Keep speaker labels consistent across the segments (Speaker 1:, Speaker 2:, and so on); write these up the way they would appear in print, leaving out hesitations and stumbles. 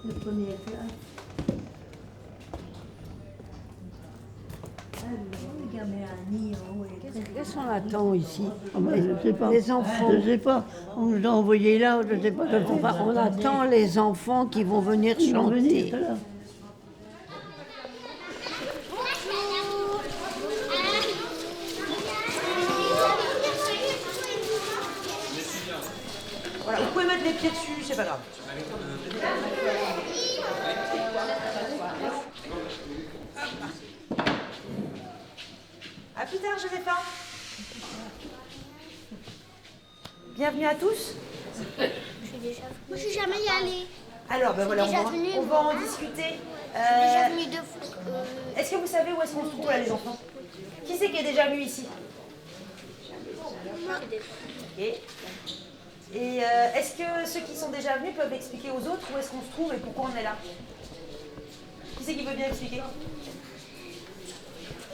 Speaker 1: Le premier étage.
Speaker 2: Qu'est-ce qu'on attend ici?
Speaker 3: Ah ben, je ne sais pas.
Speaker 2: Les enfants.
Speaker 3: Je ne sais pas. On nous a envoyés là, je ne sais pas.
Speaker 2: On attend les enfants qui vont venir
Speaker 3: Ils vont venir,
Speaker 2: chanter.
Speaker 3: c'est là.
Speaker 4: Voilà, vous pouvez mettre les pieds dessus, c'est pas grave. À plus tard, je vais pas. Bienvenue à tous.
Speaker 5: Moi, je suis jamais y allée.
Speaker 4: Alors, ben voilà,
Speaker 5: déjà
Speaker 4: on
Speaker 5: venue.
Speaker 4: va en discuter.
Speaker 5: Je suis déjà venue deux fois.
Speaker 4: Est-ce que vous savez où est-ce qu'on se trouve là, les enfants? Qui c'est qui est déjà venu ici? Ok. Et est-ce que ceux qui sont déjà venus peuvent expliquer aux autres où est-ce qu'on se trouve et pourquoi on est là? Qui c'est qui veut bien expliquer?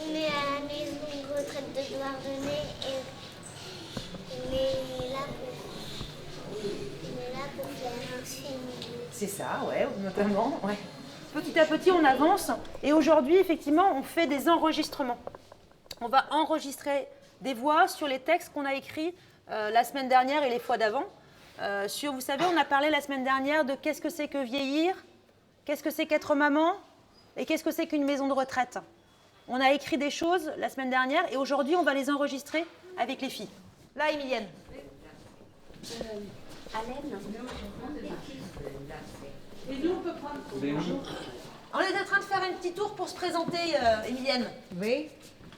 Speaker 5: On est à la maison de retraite de Douarnenez et on est là pour faire un film.
Speaker 4: C'est ça, ouais, notamment, ouais. Petit à petit, on avance. Et aujourd'hui, effectivement, on fait des enregistrements. On va enregistrer des voix sur les textes qu'on a écrits la semaine dernière et les fois d'avant. Vous savez, on a parlé la semaine dernière de qu'est-ce que c'est que vieillir, qu'est-ce que c'est qu'être maman et qu'est-ce que c'est qu'une maison de retraite. On a écrit des choses la semaine dernière et aujourd'hui, on va les enregistrer avec les filles. Là, Emilienne.
Speaker 1: Et nous, on peut prendre.
Speaker 4: On est en train de faire un petit tour pour se présenter, Emilienne.
Speaker 2: Oui.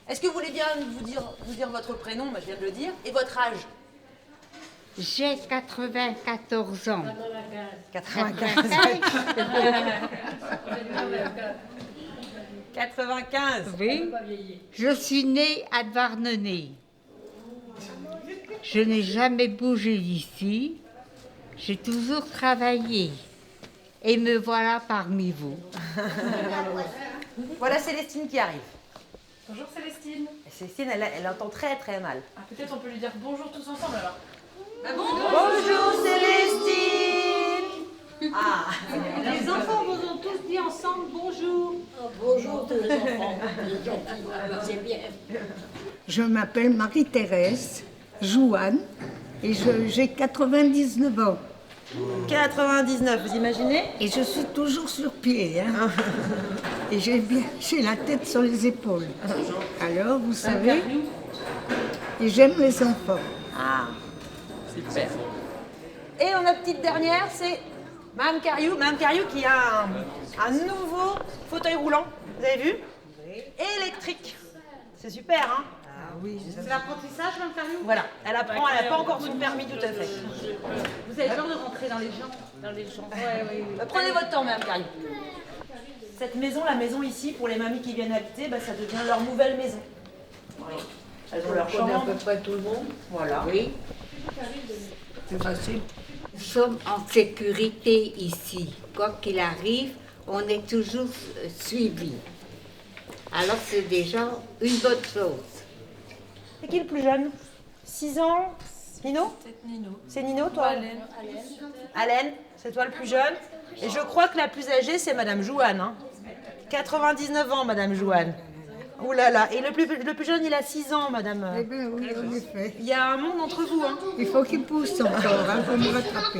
Speaker 4: Est-ce que vous voulez bien vous dire votre prénom, je viens de le dire, et votre âge?
Speaker 6: J'ai 94 ans.
Speaker 4: 95. 95.
Speaker 6: Oui. Je suis née à Douarnenez. Je n'ai jamais bougé d'ici. J'ai toujours travaillé. Et me voilà parmi vous.
Speaker 4: Voilà Célestine qui arrive.
Speaker 1: Bonjour Célestine.
Speaker 4: Et Célestine, elle entend très très mal.
Speaker 1: Ah, peut-être on peut lui dire bonjour tous ensemble alors.
Speaker 4: Bonjour Célestine. Ah.
Speaker 1: Les enfants vous ont tous dit ensemble bonjour.
Speaker 2: Bonjour tous les enfants. C'est bien.
Speaker 7: Je m'appelle Marie-Thérèse Jouanne et j'ai 99 ans.
Speaker 4: 99, vous imaginez?
Speaker 7: Et je suis toujours sur pied. Hein. Et j'ai la tête sur les épaules. Alors, vous savez, et j'aime les enfants.
Speaker 4: Ah. Super. Et notre petite dernière, c'est Mme Cariou. Mme Cariou qui a un nouveau fauteuil roulant, vous avez vu? Électrique. C'est super, hein?
Speaker 1: C'est l'apprentissage, Mme Cariou?
Speaker 4: Voilà, elle apprend, elle n'a pas encore son permis tout à fait.
Speaker 1: Vous avez peur de rentrer dans les gens? Oui.
Speaker 4: Prenez votre temps, Mme Cariou. Cette maison, la maison ici, pour les mamies qui viennent habiter, ça devient leur nouvelle maison. Oui. Elles ont leur
Speaker 2: On connaît à
Speaker 4: chambre.
Speaker 2: peu près tout le monde.
Speaker 4: Voilà.
Speaker 6: Oui.
Speaker 7: C'est facile.
Speaker 6: Nous sommes en sécurité ici. Quoi qu'il arrive, on est toujours suivis. Alors c'est déjà une bonne chose.
Speaker 4: C'est qui le plus jeune? 6 ans? Nino?
Speaker 1: C'est Nino.
Speaker 4: C'est Nino, toi?
Speaker 1: Hélène.
Speaker 4: Alène, c'est toi le plus jeune. Et je crois que la plus âgée, c'est Madame Jouanne. Hein. 99 ans, Madame Jouanne. Ouh là là. Et le plus jeune, il a 6 ans, Madame.
Speaker 7: Eh bien, oui, en effet.
Speaker 4: Il y a un monde entre vous. Hein.
Speaker 7: Il faut qu'il pousse encore hein, pour me rattraper.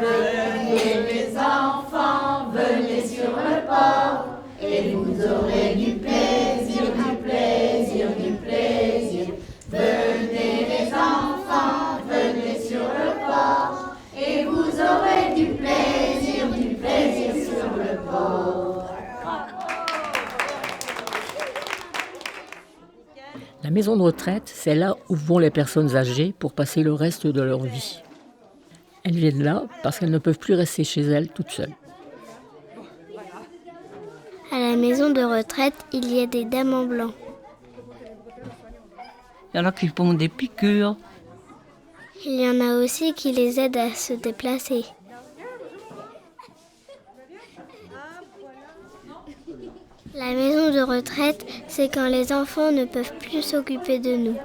Speaker 8: Venez les enfants, venez sur le port, et vous aurez du plaisir, du plaisir, du plaisir. Venez les enfants, venez sur le port, et vous aurez du plaisir sur le port.
Speaker 9: La maison de retraite, c'est là où vont les personnes âgées pour passer le reste de leur vie. Elles viennent là parce qu'elles ne peuvent plus rester chez elles toutes seules.
Speaker 5: À la maison de retraite, il y a des dames en blanc.
Speaker 10: Il y en a qui font des piqûres.
Speaker 5: Il y en a aussi qui les aident à se déplacer. La maison de retraite, c'est quand les enfants ne peuvent plus s'occuper de nous.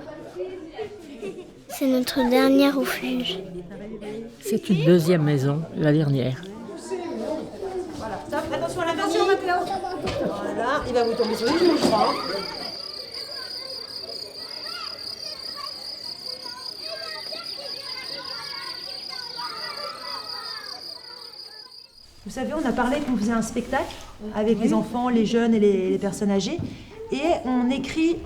Speaker 5: C'est notre dernier refuge.
Speaker 9: C'est une deuxième maison, la dernière.
Speaker 4: Voilà, stop, attention à la main, Mathéo. Voilà, il va vous tomber sur les genoux, je crois. Vous savez, on a parlé qu'on faisait un spectacle avec les enfants, les jeunes et les personnes âgées. Et on écrit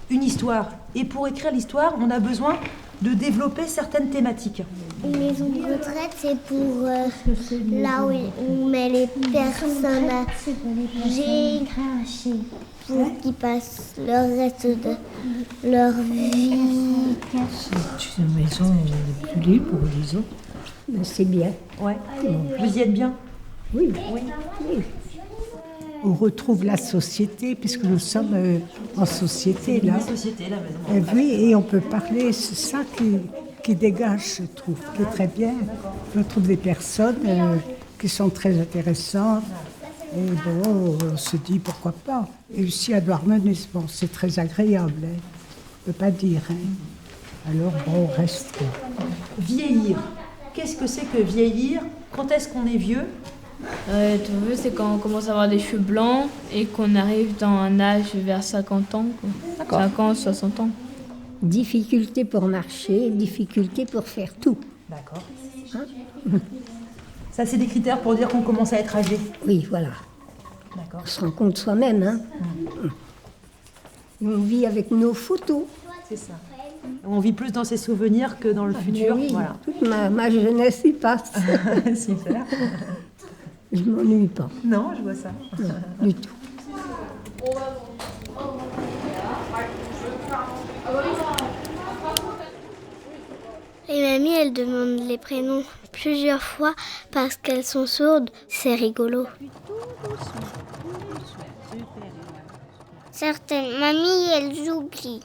Speaker 4: une histoire. Et pour écrire l'histoire, on a besoin de développer certaines thématiques.
Speaker 5: Une maison de retraite, c'est pour là où on met les personnes âgées pour qu'ils passent le reste de leur vie.
Speaker 3: C'est une maison plus libre pour les autres. Mais c'est bien.
Speaker 4: Ouais. Vous y êtes bien?
Speaker 3: Oui. On retrouve la société, puisque nous sommes en société, là.
Speaker 4: La société, la maison.
Speaker 3: Oui, et on peut parler, c'est ça qui dégage, je trouve, qui est très bien. On trouve des personnes qui sont très intéressantes. Et bon, on se dit pourquoi pas. Et aussi à Douarnenez, bon, c'est très agréable, hein. On ne peut pas dire. Hein. Alors, bon, on reste.
Speaker 4: Vieillir. Qu'est-ce que c'est que vieillir? Quand est-ce qu'on est vieux?
Speaker 11: Être vieux, c'est quand on commence à avoir des cheveux blancs et qu'on arrive dans un âge vers 50 ans. Quoi. 50, 60 ans.
Speaker 12: Difficulté pour marcher, difficulté pour faire tout.
Speaker 4: D'accord. Hein? Ça, c'est des critères pour dire qu'on commence à être âgé.
Speaker 12: Oui, voilà.
Speaker 4: D'accord.
Speaker 12: On se rend compte soi-même. Hein. On vit avec nos photos.
Speaker 4: C'est ça. On vit plus dans ses souvenirs que dans le futur.
Speaker 12: Oui,
Speaker 4: voilà.
Speaker 12: toute ma jeunesse y passe.
Speaker 4: Super.
Speaker 12: Je ne m'ennuie pas.
Speaker 4: Non, je vois ça.
Speaker 12: Non, du tout.
Speaker 5: Et mamie, elle demande les prénoms plusieurs fois parce qu'elles sont sourdes. C'est rigolo. Certaines mamies, elles oublient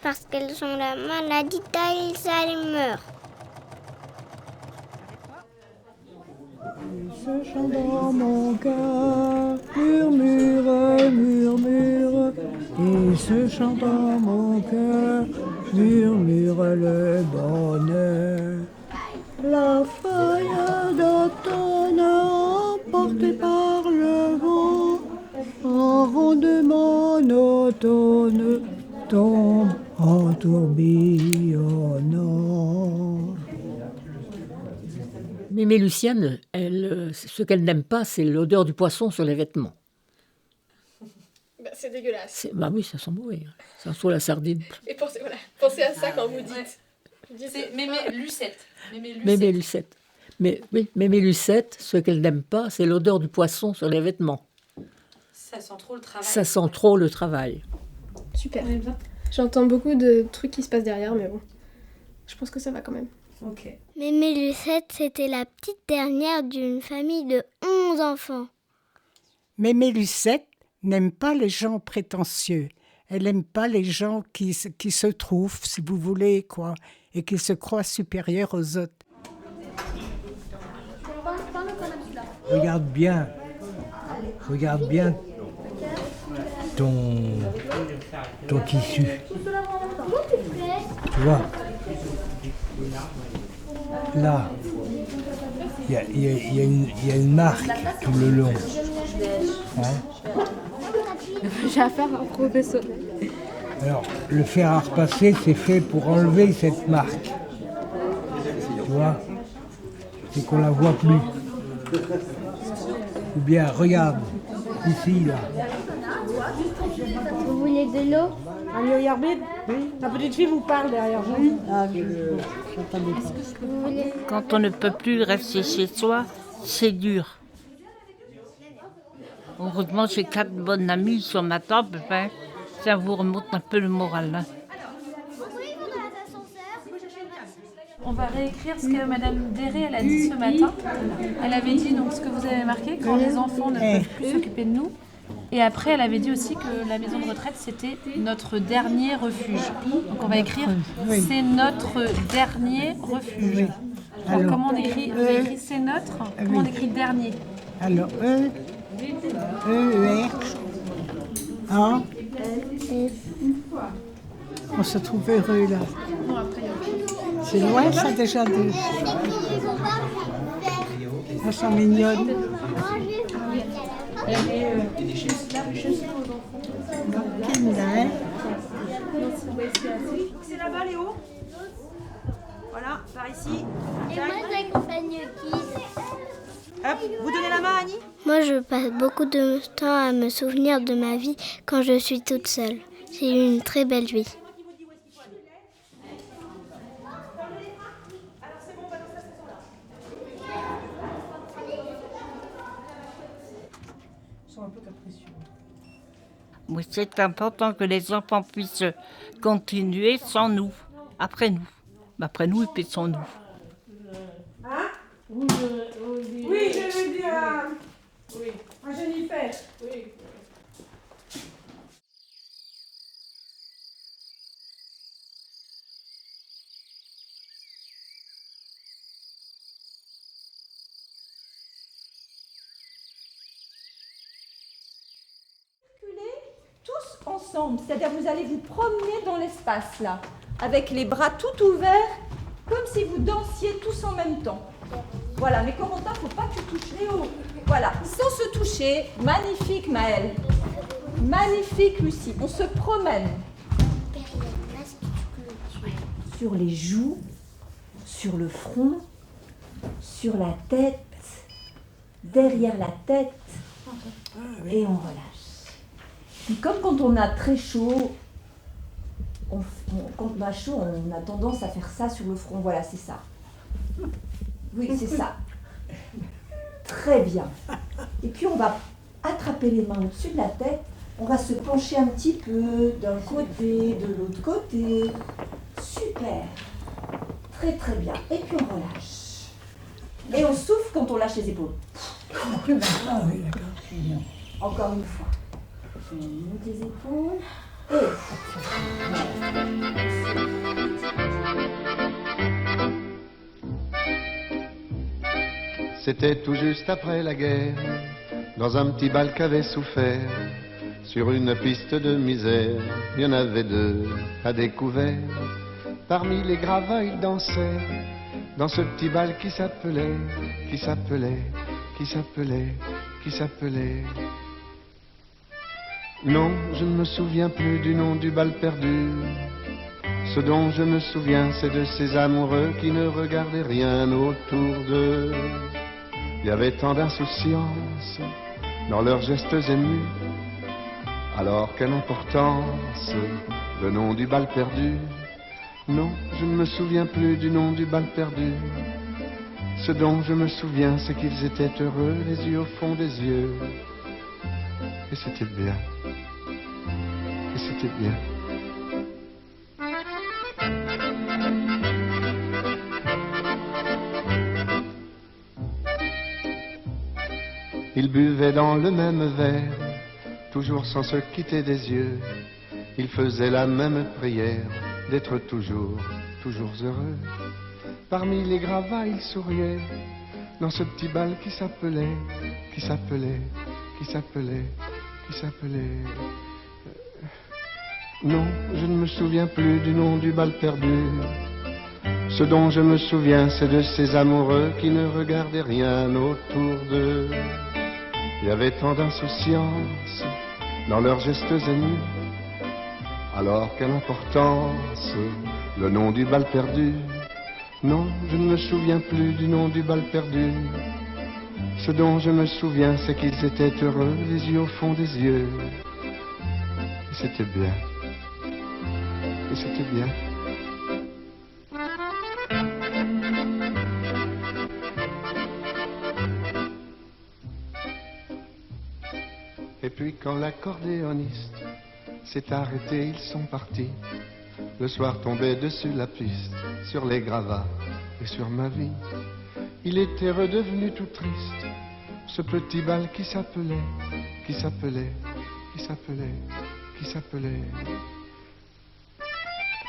Speaker 5: parce qu'elles ont la maladie d'Alzheimer.
Speaker 3: Ce chant dans mon cœur, murmure, murmure. Et ce chant dans mon cœur, murmure le bonheur. La feuille d'automne emportée par le vent, en rondement automne tombe en tourbillonnant.
Speaker 9: Mémé Lucienne, ce qu'elle n'aime pas, c'est l'odeur du poisson sur les vêtements.
Speaker 13: Bah, c'est dégueulasse.
Speaker 9: Bah oui, ça sent mauvais. Ça sent la sardine.
Speaker 13: Et pensez à ça quand vous dites.
Speaker 1: C'est Mémé Lucette.
Speaker 9: Mémé Lucette. Mais oui, Mémé Lucette, ce qu'elle n'aime pas, c'est l'odeur du poisson sur les vêtements.
Speaker 1: Ça sent trop le travail.
Speaker 9: Ça sent trop le travail.
Speaker 13: Super. J'entends beaucoup de trucs qui se passent derrière, mais bon. Je pense que ça va quand même.
Speaker 4: Ok.
Speaker 5: Mémé Lucette, c'était la petite dernière d'une famille de 11 enfants.
Speaker 7: Mémé Lucette n'aime pas les gens prétentieux. Elle n'aime pas les gens qui se trouvent, si vous voulez, quoi, et qui se croient supérieurs aux autres.
Speaker 14: Regarde bien ton tissu. Tu vois, là, il y a une marque tout le long. Hein?
Speaker 13: J'ai affaire à un professionnel.
Speaker 14: Alors, le fer à repasser, c'est fait pour enlever cette marque. Tu vois, c'est qu'on la voit plus. Ou bien, regarde, ici, là.
Speaker 5: Vous voulez de l'eau?
Speaker 7: Oui. La petite fille vous parle derrière vous.
Speaker 10: Quand on ne peut plus rester chez soi, c'est dur. Heureusement, j'ai 4 bonnes amies sur ma table, hein. Ça vous remonte un peu le moral. Hein.
Speaker 1: On va réécrire ce que Madame Déré elle a dit ce matin. Elle avait dit donc ce que vous avez marqué, quand les enfants ne peuvent plus s'occuper de nous,
Speaker 4: Et après, elle avait dit aussi que la maison de retraite, c'était notre dernier refuge. Donc on va écrire
Speaker 3: Oui.
Speaker 4: c'est notre dernier refuge.
Speaker 3: Oui. Alors,
Speaker 4: comment on écrit, vous avez écrit c'est notre, comment on écrit dernier?
Speaker 3: Alors, E, R, A. On se trouve heureux là. C'est loin ça déjà de... Elles sont mignonnes.
Speaker 4: C'est là-bas, Léo. Voilà, par ici.
Speaker 5: Et moi, j'accompagne qui?
Speaker 4: Hop, vous donnez la main à Annie?
Speaker 5: Moi, je passe beaucoup de temps à me souvenir de ma vie quand je suis toute seule. J'ai eu une très belle vie.
Speaker 10: Oui, c'est important que les enfants puissent continuer sans nous, après nous. Après nous et puis sans nous.
Speaker 4: Hein? Oui, je veux dire un Jennifer. Oui.
Speaker 1: Tous ensemble, c'est-à-dire vous allez vous promener dans l'espace là, avec les bras tout ouverts, comme si vous dansiez tous en même temps. Voilà, mais Corentin, faut pas que tu touches Léo. Voilà, sans se toucher. Magnifique Maëlle. Magnifique Lucie. On se promène. Sur les joues, sur le front, sur la tête, derrière la tête, et on relâche. Puis comme quand on a très chaud, quand on a chaud, on a tendance à faire ça sur le front. Voilà, c'est ça. Oui, c'est ça. Très bien. Et puis on va attraper les mains au-dessus de la tête. On va se pencher un petit peu d'un côté, de l'autre côté. Super. Très très bien. Et puis on relâche. Et on souffle quand on lâche les épaules. Encore une fois. Je monte les épaules.
Speaker 15: C'était tout juste après la guerre, dans un petit bal qu'avait souffert, sur une piste de misère, il y en avait deux à découvert. Parmi les gravats, ils dansaient, dans ce petit bal qui s'appelait. Non, je ne me souviens plus du nom du bal perdu. Ce dont je me souviens, c'est de ces amoureux qui ne regardaient rien autour d'eux. Il y avait tant d'insouciance dans leurs gestes émus. Alors quelle importance, le nom du bal perdu. Non, je ne me souviens plus du nom du bal perdu. Ce dont je me souviens, c'est qu'ils étaient heureux, les yeux au fond des yeux. Et c'était bien. Et c'était bien. Ils buvaient dans le même verre, toujours sans se quitter des yeux. Ils faisaient la même prière, d'être toujours heureux. Parmi les gravats, ils souriaient, dans ce petit bal qui s'appelait. Non, je ne me souviens plus du nom du bal perdu. Ce dont je me souviens, c'est de ces amoureux qui ne regardaient rien autour d'eux. Il y avait tant d'insouciance dans leurs gestes émus. Alors quelle importance, le nom du bal perdu. Non, je ne me souviens plus du nom du bal perdu. Ce dont je me souviens, c'est qu'ils étaient heureux, les yeux au fond des yeux. Et c'était bien. Et c'était bien. Et puis quand l'accordéoniste s'est arrêté, ils sont partis. Le soir tombait dessus la piste, sur les gravats et sur ma vie. Il était redevenu tout triste, ce petit bal qui s'appelait, qui s'appelait, qui s'appelait, qui s'appelait.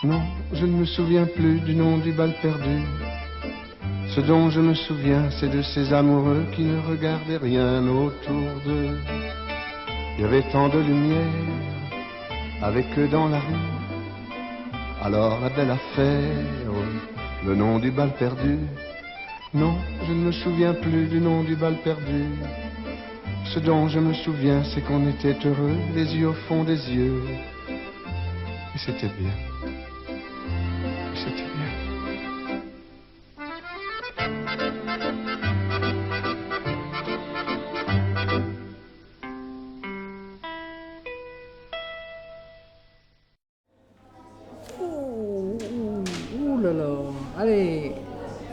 Speaker 15: Non, je ne me souviens plus du nom du bal perdu. Ce dont je me souviens, c'est de ces amoureux qui ne regardaient rien autour d'eux. Il y avait tant de lumière avec eux dans la rue. Alors la belle affaire, le nom du bal perdu. Non, je ne me souviens plus du nom du bal perdu. Ce dont je me souviens, c'est qu'on était heureux, les yeux au fond des yeux. Et c'était bien. Et c'était bien.
Speaker 16: Ouh là là. Allez,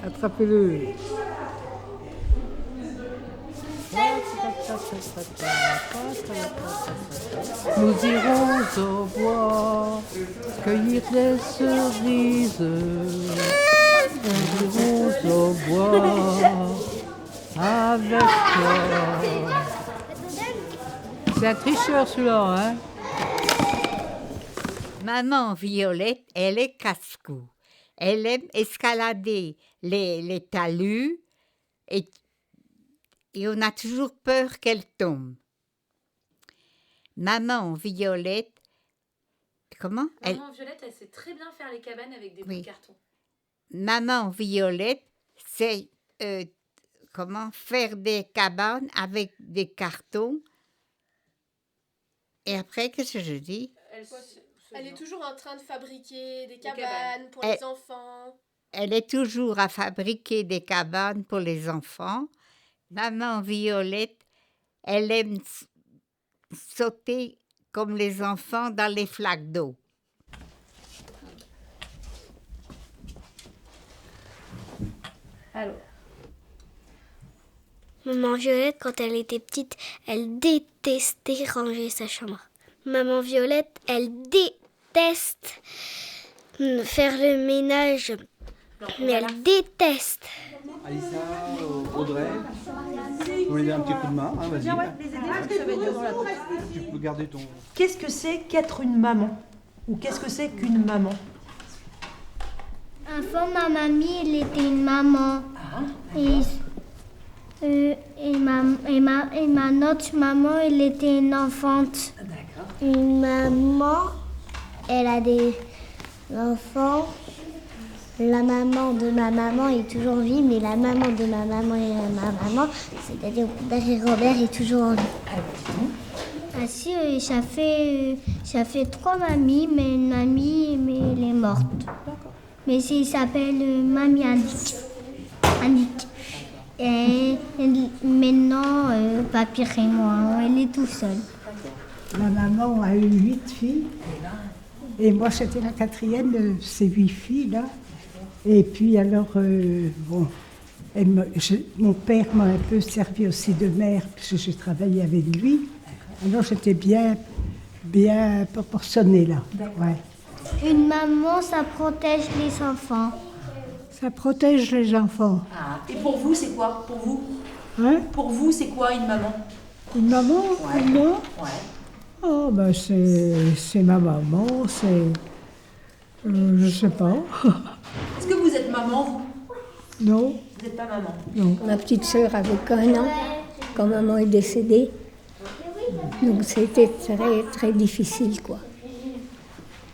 Speaker 16: attrapez-le. Nous irons au bois cueillir des cerises. Nous irons au bois avec toi. C'est un tricheur celui-là, hein?
Speaker 6: Maman Violette, elle est casse-cou. Elle aime escalader les talus et on a toujours peur qu'elle tombe. Maman Violette, comment?
Speaker 4: Maman Violette, elle sait très bien faire les cabanes avec des bouts de carton.
Speaker 6: Maman Violette sait faire des cabanes avec des cartons. Et après, qu'est-ce que je dis?
Speaker 13: Elle est toujours en train de fabriquer des cabanes pour les enfants.
Speaker 6: Elle est toujours à fabriquer des cabanes pour les enfants. Maman Violette, elle aime sauter comme les enfants dans les flaques d'eau.
Speaker 13: Alors.
Speaker 5: Maman Violette, quand elle était petite, elle détestait ranger sa chambre. Maman Violette, elle déteste faire le ménage, mais elle déteste.
Speaker 17: Alissa, Audrey, vous voulez donner un petit coup de main, hein, vas-y.
Speaker 4: Viens, ouais, les aider, parce que ça va être dur dans la tête.
Speaker 17: Tu peux garder ton...
Speaker 4: Qu'est-ce que c'est qu'être une maman? Ou qu'est-ce que c'est qu'une maman?
Speaker 5: Avant, ma mamie, elle était une maman. Et ma autre maman, elle était une enfante.
Speaker 4: D'accord.
Speaker 5: Une maman, elle a des enfants. La maman de ma maman est toujours en vie, mais la maman de ma maman et ma maman, c'est-à-dire Robert et Robert, est toujours en vie. Ah si, ça fait 3 mamies, mais une mamie, mais elle est morte.
Speaker 4: D'accord.
Speaker 5: Mais il s'appelle Mamie Annick. Et maintenant, Papy Raymond, elle est tout seule.
Speaker 3: Ma maman a eu 8 filles. Et moi, c'était la 4e de ces 8 filles-là. Et puis alors, bon, mon père m'a un peu servi aussi de mère, puisque je travaillais avec lui. Alors j'étais bien proportionnée là. Ouais.
Speaker 5: Une maman, ça protège les enfants.
Speaker 3: Ça protège les enfants.
Speaker 4: Ah. Et pour vous, c'est quoi? Pour vous?
Speaker 3: Hein?
Speaker 4: Pour vous, c'est quoi une maman?
Speaker 3: Une maman?
Speaker 4: Ouais.
Speaker 3: Pour moi?
Speaker 4: Ouais.
Speaker 3: Oh, ben c'est ma maman, c'est... je sais pas.
Speaker 4: Est-ce que vous êtes maman, vous?
Speaker 3: Non.
Speaker 4: Vous n'êtes pas maman?
Speaker 3: Non.
Speaker 12: Ma petite sœur avait qu'1 an quand maman est décédée. Donc c'était très, très difficile, quoi.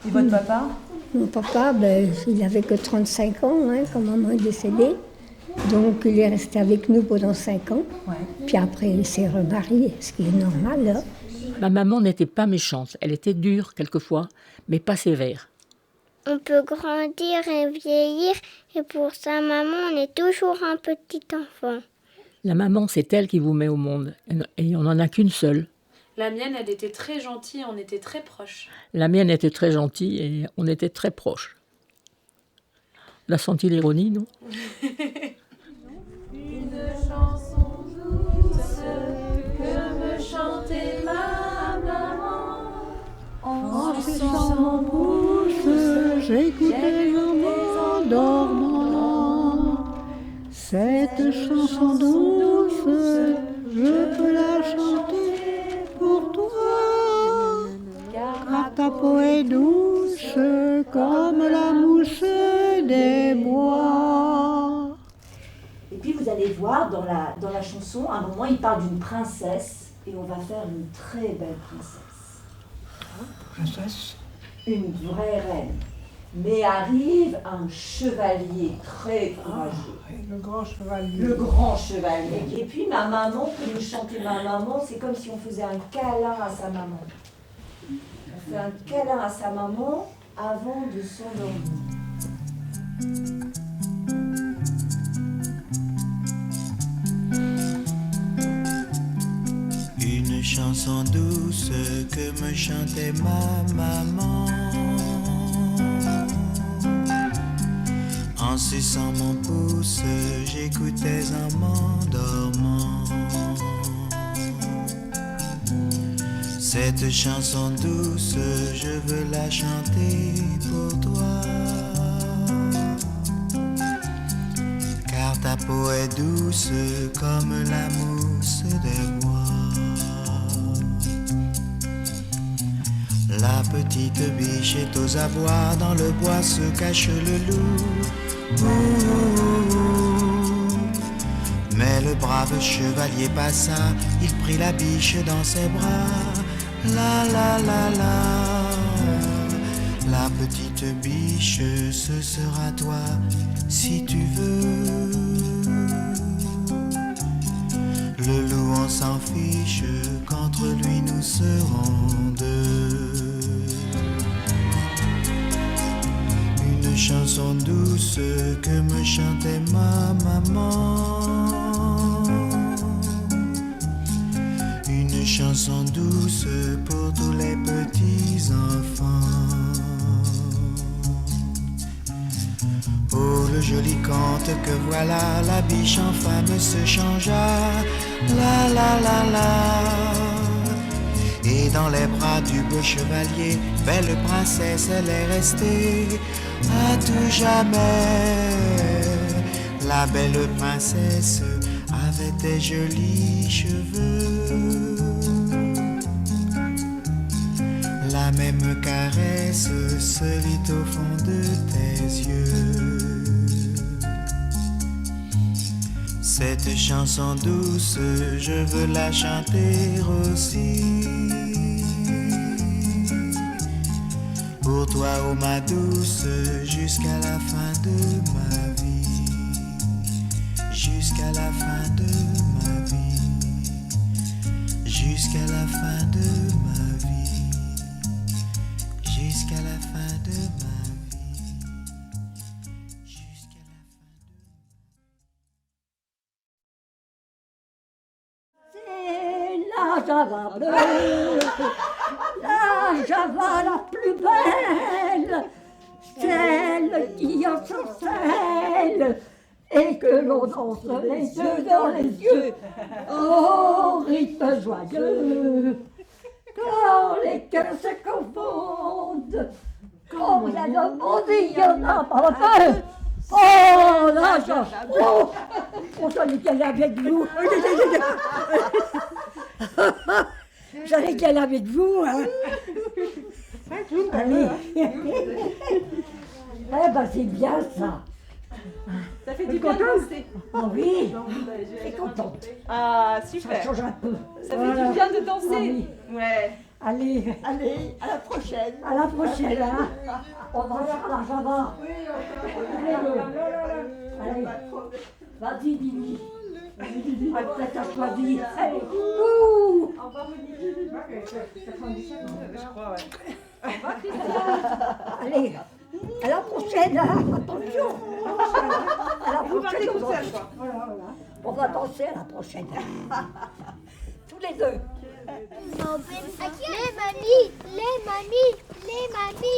Speaker 4: Et votre papa?
Speaker 12: Mon papa, ben, il avait que 35 ans hein, quand maman est décédée. Donc il est resté avec nous pendant 5 ans.
Speaker 4: Ouais.
Speaker 12: Puis après, il s'est remarié, ce qui est normal. Hein.
Speaker 9: Ma maman n'était pas méchante. Elle était dure quelquefois, mais pas sévère.
Speaker 5: On peut grandir et vieillir, et pour sa maman, on est toujours un petit enfant.
Speaker 9: La maman, c'est elle qui vous met au monde. Et on n'en a qu'une seule.
Speaker 4: La mienne, elle était très gentille, on était très proches.
Speaker 9: La mienne était très gentille et on était très proches. On a senti l'ironie, non?
Speaker 8: Une chanson douce que me chantait ma maman. En faisant mon bouche,
Speaker 3: j'écoutais en dormant. Cette chanson douce, je
Speaker 1: voir dans la chanson, à un moment, il parle d'une princesse et on va faire une très belle princesse.
Speaker 3: Princesse?
Speaker 1: Une vraie reine. Mais arrive un chevalier très courageux.
Speaker 3: Le grand chevalier.
Speaker 1: Le grand chevalier. Et puis ma maman, pour nous chanter ma maman, c'est comme si on faisait un câlin à sa maman. On fait un câlin à sa maman avant de s'endormir.
Speaker 18: Une chanson douce que me chantait ma maman. En suçant mon pouce, j'écoutais en m'endormant. Cette chanson douce, je veux la chanter pour toi. Car ta peau est douce comme la mousse des bois. La petite biche est aux abois, dans le bois se cache le loup. Mais le brave chevalier passa, il prit la biche dans ses bras. La la la la, la petite biche, ce sera toi si tu veux. Le loup on s'en fiche, qu'entre lui nous serons deux. Une chanson douce que me chantait ma maman. Une chanson douce pour tous les petits enfants. Oh, le joli conte que voilà, la biche en femme se changea. La la la la. Et dans les bras du beau chevalier, belle princesse, elle est restée à tout jamais. La belle princesse avait des jolis cheveux. La même caresse se vit au fond de tes yeux. Cette chanson douce, je veux la chanter aussi. Pour toi, oh ma douce, jusqu'à la fin de ma vie. Jusqu'à la fin de ma vie. Jusqu'à la fin de ma vie. Jusqu'à la fin de ma vie.
Speaker 8: La Java bleue, la Java la plus belle, celle qui enchancelle et que l'on danse les yeux dans les yeux, au rythme joyeux. Quand les cœurs se confondent, quand il y a le monde, il y en a pas deux. Oh, la Java, oh, on s'en est allé avec vous. J'allais qu'elle avec vous, hein. Allez. Eh ben c'est bien ça.
Speaker 4: Ça fait du bien de danser.
Speaker 8: Oh oui, je suis contente.
Speaker 4: Ah, super.
Speaker 8: Ça change un peu.
Speaker 4: Ça fait du bien de danser.
Speaker 8: Ah, oui.
Speaker 4: Ouais.
Speaker 8: Allez,
Speaker 2: Allez, à la prochaine.
Speaker 8: à la prochaine, hein. On va faire la Java. Allez, vas-y, Didi. Peut-être à choisir. Allez, ouh.
Speaker 4: Au revoir, Monique. Je crois, ouais.
Speaker 8: Allez, à la prochaine, hein. Attention. À la
Speaker 4: Vous partez
Speaker 8: prochaine.
Speaker 4: comme ça, quoi.
Speaker 8: Voilà. On va danser à la prochaine. Tous les deux.
Speaker 5: Les mamies, papi.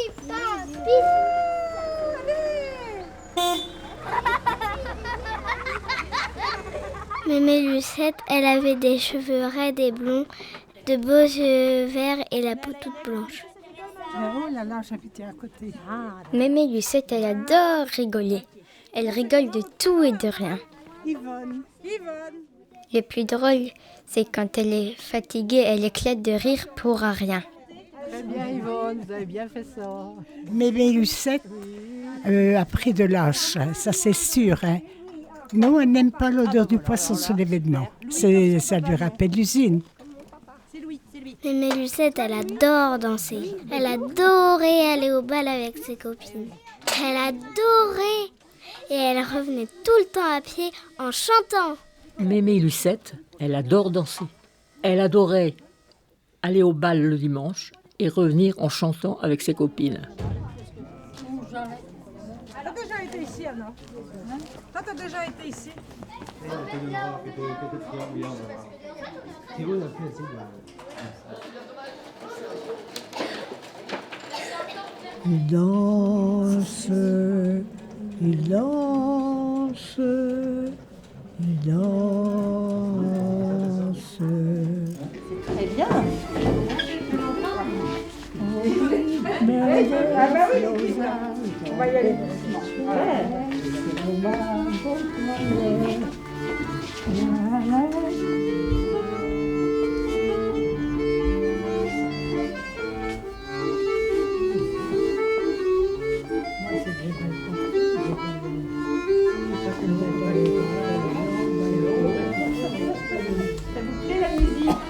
Speaker 5: Mémé Lucette, elle avait des cheveux raides et blonds, de beaux yeux verts et la peau toute blanche.
Speaker 3: Oh là là, j'habitais à côté.
Speaker 5: Mémé Lucette, elle adore rigoler. Elle rigole de tout et de rien.
Speaker 3: Yvonne.
Speaker 5: Le plus drôle, c'est quand elle est fatiguée, elle éclate de rire pour rien.
Speaker 16: Très bien Yvonne, vous avez bien fait ça.
Speaker 3: Mémé Lucette a pris de l'âge, ça c'est sûr. Hein.
Speaker 7: Non, elle n'aime pas l'odeur du poisson sur les vêtements. Ça lui rappelle l'usine.
Speaker 5: Mais Lucette, elle adore danser. Elle adorait aller au bal avec ses copines. Elle adorait. Et elle revenait tout le temps à pied en chantant.
Speaker 9: Mémé Lucette, elle adore danser. Elle adorait aller au bal le dimanche et revenir en chantant avec ses copines.
Speaker 19: Elle a déjà été ici, Anna. Toi, t'as déjà été ici.
Speaker 3: Il danse, il danse, il danse.
Speaker 1: Très bien.
Speaker 19: Ah bah oui, on va y aller. Ça vous plaît la musique?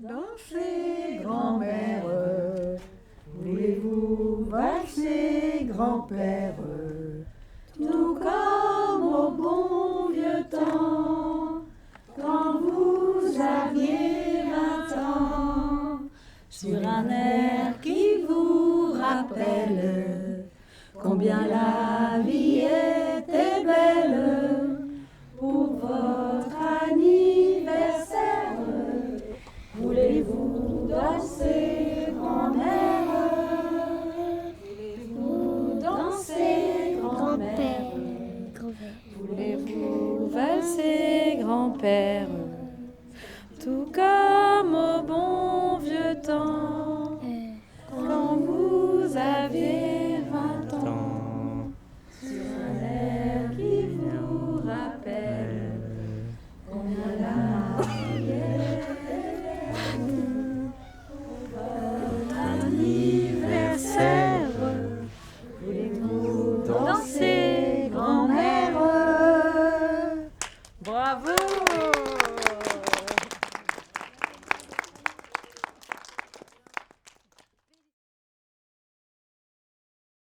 Speaker 8: danser, grand-mère? Voulez-vous valser, grand-père? Tout comme au bon vieux temps, quand vous aviez 20 ans, sur un air la vie était belle pour votre anniversaire. Voulez-vous danser, grand-mère? Voulez-vous danser, grand-mère? Voulez-vous valser, grand-père?